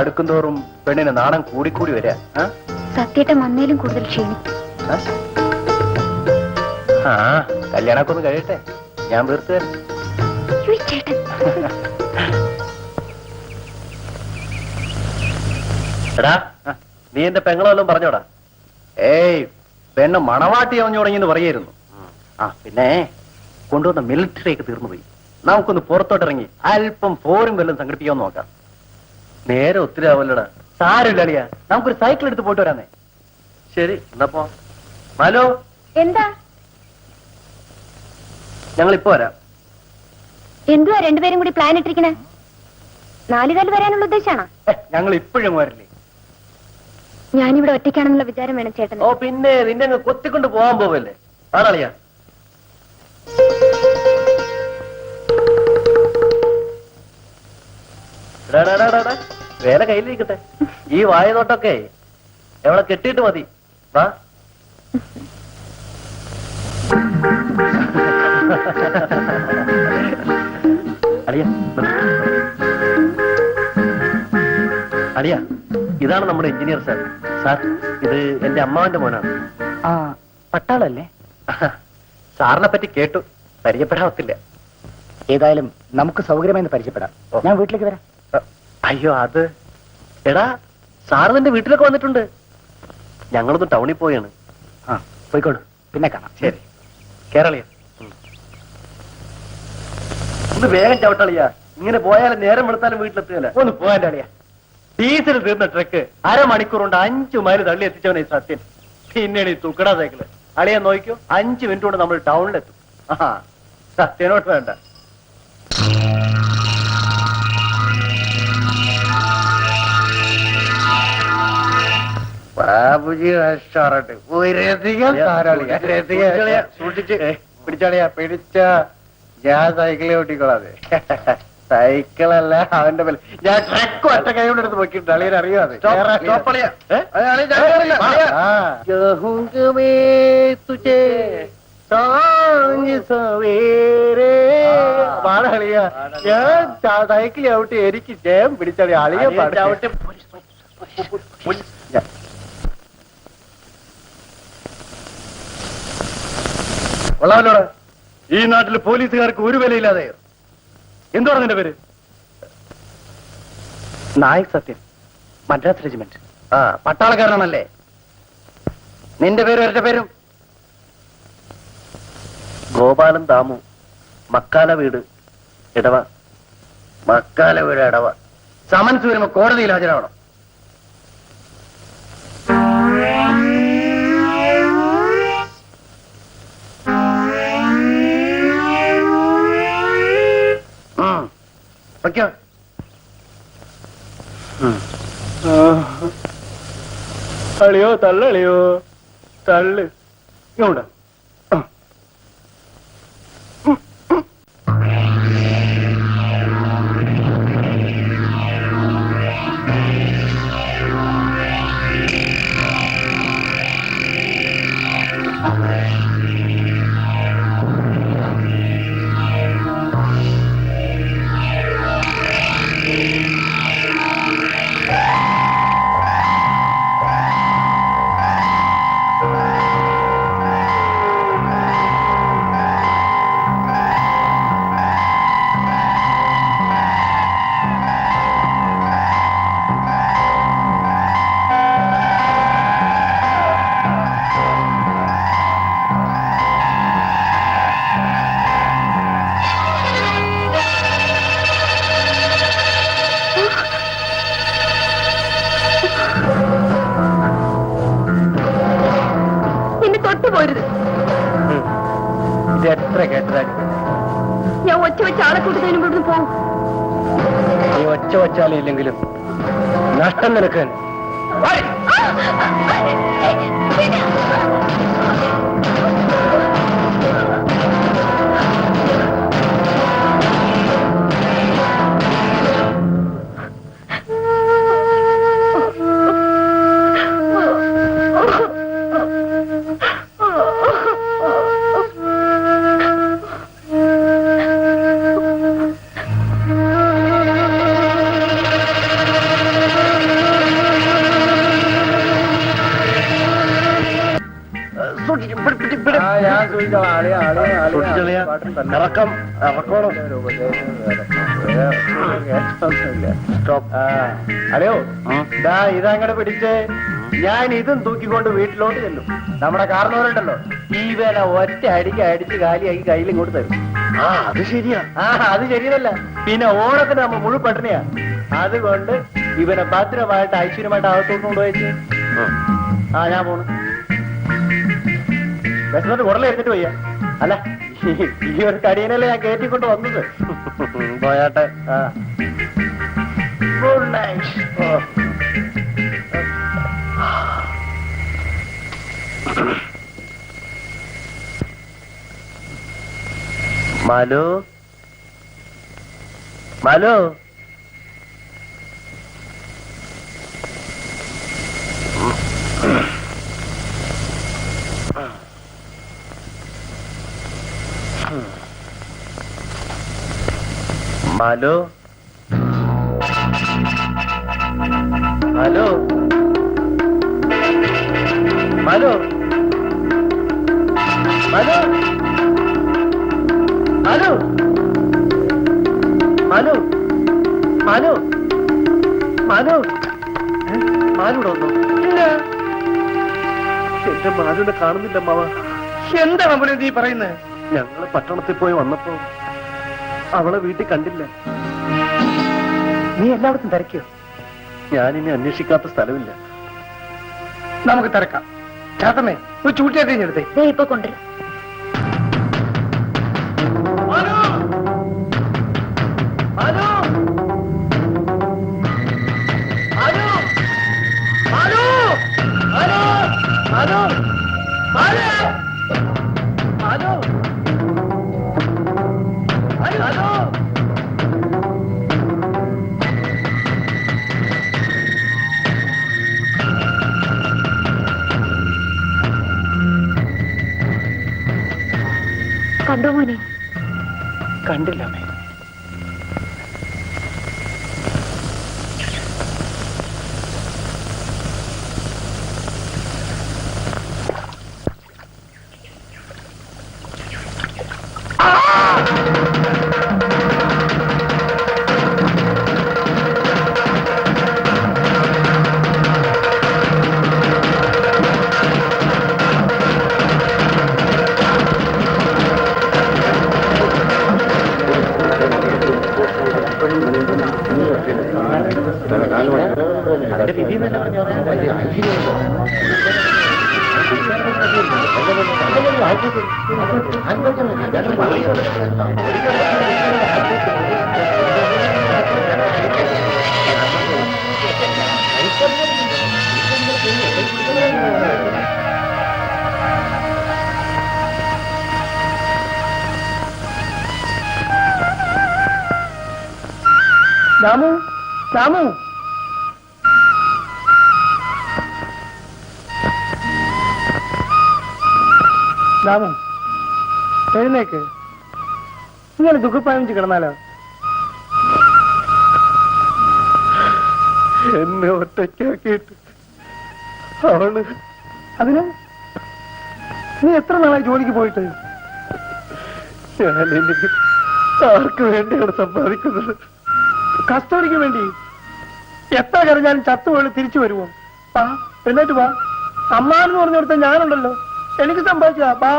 അടുക്കും തോറും പെണ്ണിന് നാണം കൂടിക്കൂടി വരിക. സത്യേട്ടൻ വന്നേലും കൂടുതൽ ക്ഷീണിക്കും. ആ കല്യാണമൊക്കെ ഒന്ന് കഴിയട്ടെ, ഞാൻ വീർത്ത് തരാം. ചേട്ടൻ എടാ, നീ എന്റെ പെങ്ങളെല്ലാം പറഞ്ഞോടാ. ഏയ്, പെണ്ണ് മണവാട്ടി അവഞ്ഞു തുടങ്ങിയെന്ന് പറയായിരുന്നു. ആ പിന്നെ കൊണ്ടുവന്ന മിലിറ്ററിയൊക്കെ തീർന്നുപോയി. നമുക്കൊന്ന് പുറത്തോട്ടിറങ്ങി അല്പം ഫോറും വല്ലതും സംഘടിപ്പിക്കാൻ നോക്കാം. നേരെ ഒത്തിരി ആവല്ലടാ. സാരമില്ല അളിയാ, നമുക്കൊരു സൈക്കിൾ എടുത്ത് പോയിട്ട് വരാന്നേ. ശരി, എന്നപ്പോ ഹലോ, എന്താ? ഞങ്ങൾ ഇപ്പൊ വരാം. എന്തുവാ രണ്ടുപേരും കൂടി പ്ലാൻ ഇട്ടിരിക്കണേ? നാലുകാല് വരാനുള്ള ഉദ്ദേശാണോ? ഞങ്ങൾ ഇപ്പോഴും വരില്ലേ. ഞാനിവിടെ ഒറ്റയ്ക്കാണെന്നുള്ള വിചാരം വേണം ചേട്ടൻ. ഓ പിന്നെ, നിന്നെ അങ്ങ് കൊത്തിക്കൊണ്ട് പോകാൻ പോവല്ലേ. ആണളിയാ. വേല കയ്യിലിരിക്കട്ടെ. ഈ വായനോട്ടൊക്കെ എവിടെ കെട്ടിയിട്ട് മതി. വാ. അളിയ, അളിയ, ഇതാണ് നമ്മുടെ എഞ്ചിനീയർ സാർ. സാർ, ഇത് എന്റെ അമ്മാവന്റെ മോനാണ്. ആ, പട്ടാളല്ലേ? സാറിനെ പറ്റി കേട്ടു, പരിചയപ്പെടാവത്തില്ല. ഏതായാലും നമുക്ക് സൗകര്യമായി പരിചയപ്പെടാം. ഞാൻ വീട്ടിലേക്ക് വരാം. അയ്യോ, അത് എടാ, സാറ് നിന്റെ വീട്ടിലൊക്കെ വന്നിട്ടുണ്ട്. ഞങ്ങളൊന്ന് ടൗണിൽ പോയാണ്. ആ, പോയിക്കോളൂ, പിന്നെ കാണാം. ശരി, കേരളിയ. ഒന്ന് വേഗം ചവിട്ടളിയാ, ഇങ്ങനെ പോയാലും നേരം വെളുത്താലും വീട്ടിലെത്തുകയല്ല. ഒന്ന് പോയാൻ്റെ അളിയാ. ഡീസൽ തീർന്ന ട്രക്ക് അരമണിക്കൂർ കൊണ്ട് 5 മൈൽ തള്ളി എത്തിച്ചവനെ ഈ സത്യൻ. പിന്നെയാണ് ഈ തുക്കട സൈക്കിള്. അളിയാ നോക്കിയോ, 5 മിനിറ്റ് കൊണ്ട് നമ്മൾ ടൗണിലെത്തും. ആ, സത്യനോട്ട് വേണ്ട. ബാബുജി റെസ്റ്റോറന്റ് സൂക്ഷിച്ച് പിടിച്ചാളിയാ, പിടിച്ച ഞാൻ സൈക്കിളെ ഓട്ടിക്കോളാതെ. സൈക്കിളല്ല അവന്റെ പേര്. ഞാൻ ട്രക്ക് ഒറ്റ കൈ കൊണ്ട് എടുത്ത് നോക്കിയിട്ട് അളിയൻ അറിയാതെ. ഞാൻ സൈക്കിൾ ഔട്ട് എനിക്ക് ജയം പിടിച്ചാളി അളിയ കൊള്ളാമല്ലോട്. ഈ നാട്ടിൽ പോലീസുകാർക്ക് ഒരു വിലയില്ലാതെ. എന്തുവാണ് നിന്റെ പേര്? നായക് സത്യൻ, മദ്രാസ് റെജിമെന്റ്. ആ, പട്ടാളക്കാരനാണല്ലേ. നിന്റെ പേരും ഒരൊറ്റ പേരും? ഗോപാലൻ ദാമു, മക്കാല വീട്, ഇടവ. മക്കാല വീട്, ഇടവ. സമൻസ് വരുമ്പോ കോടതിയിൽ ഹാജരാവണം. വയ്ക്കോ. അളിയോ തള്ളളിയോ, തള്ളു ഇങ്ങോട്ട്. ഇത് എത്ര കേട്ടതാ? ഞാൻ ഒച്ച വെച്ച് ആളെ കൂട്ടുന്നതിന് മുമ്പ് പോകും. നീ ഒച്ച വച്ചാലും ഇല്ലെങ്കിലും നഷ്ടം നിനക്ക്. സൂക്ഷിച്ചളിയാ. ഇറക്കം ഇറക്കോണം. അതെയോ ഇതങ്ങടെ പിടിച്ചേ. ഞാൻ ഇതും തൂക്കിക്കൊണ്ട് വീട്ടിലോട്ട് ചെല്ലും. നമ്മുടെ കാരണവരുണ്ടല്ലോ ഈ വില ഒറ്റ അടിക്ക് അടിച്ച് കാലിയാക്കി കയ്യിൽ ഇങ്ങോട്ട് തരും. അത് ശരിയാ. അത് ശരിയല്ല. പിന്നെ ഓണത്തിന് നമ്മ മുഴു പട്ടിണിയാ. അതുകൊണ്ട് ഇവനെ ഭദ്രമായിട്ട് ഐശ്വര്യമായിട്ട് അകത്തോട്ട് കൊണ്ടുപോയിച്ച് ഞാൻ പോണു. വിശന്നിട്ട് ഉടലെ എടുത്തിട്ട് വയ്യ. അല്ല ഈ ഒരു കടിയനല്ലേ ഞാൻ കയറ്റിക്കൊണ്ട് വന്നത്. പോയാട്ടെ. Good night. മാലു മാലു മാലു മാലു മാലു മാലു മാലു മാലു മാലു മാലു മാലൂടെ വന്നു. ഇല്ല, എന്റെ മാലുവിനെ കാണുന്നില്ല മാവ. എന്താ നമ്മളെ നീ പറയുന്നത്? ഞങ്ങള് പട്ടണത്തിൽ പോയി വന്നപ്പോ അവളെ വീട്ടിൽ കണ്ടില്ല. നീ എല്ലായിടത്തും തിരക്കിയോ? ഞാനിനി അന്വേഷിക്കാത്ത സ്ഥലമില്ല. നമുക്ക് തിരക്കാം. ചാത്തമ്മേ ഒരു ചൂട്ടിയാക്കി എടുത്തേ. ഇപ്പൊ കൊണ്ടുവരും. കണ്ടോ മോനെ? കണ്ടില്ല അമ്മേ. രാമു രാമു രാമു എഴുന്നേക്ക്. ഇങ്ങനെ ദുഃഖപ്പാനിച്ച് കിടന്നാലോ? എന്നെ ഒറ്റയ്ക്കാക്കിയിട്ട് അവള്. അതിന് നീ എത്ര നാളായി ജോലിക്ക് പോയിട്ട്? ഞാനിനി ആർക്ക് വേണ്ടിയാണ് സമ്പാദിക്കുന്നത്? കസ്റ്റഡിക്ക് വേണ്ടി. എത്ര കരഞ്ഞാലും ചത്തുപോയി തിരിച്ചു വരുമോ? വാ, എന്നിട്ട് വാ. അമ്മാന്ന് പറഞ്ഞു കൊടുത്ത ഞാനുണ്ടല്ലോ, എനിക്ക് സമ്പാദിച്ചതാ. വാ.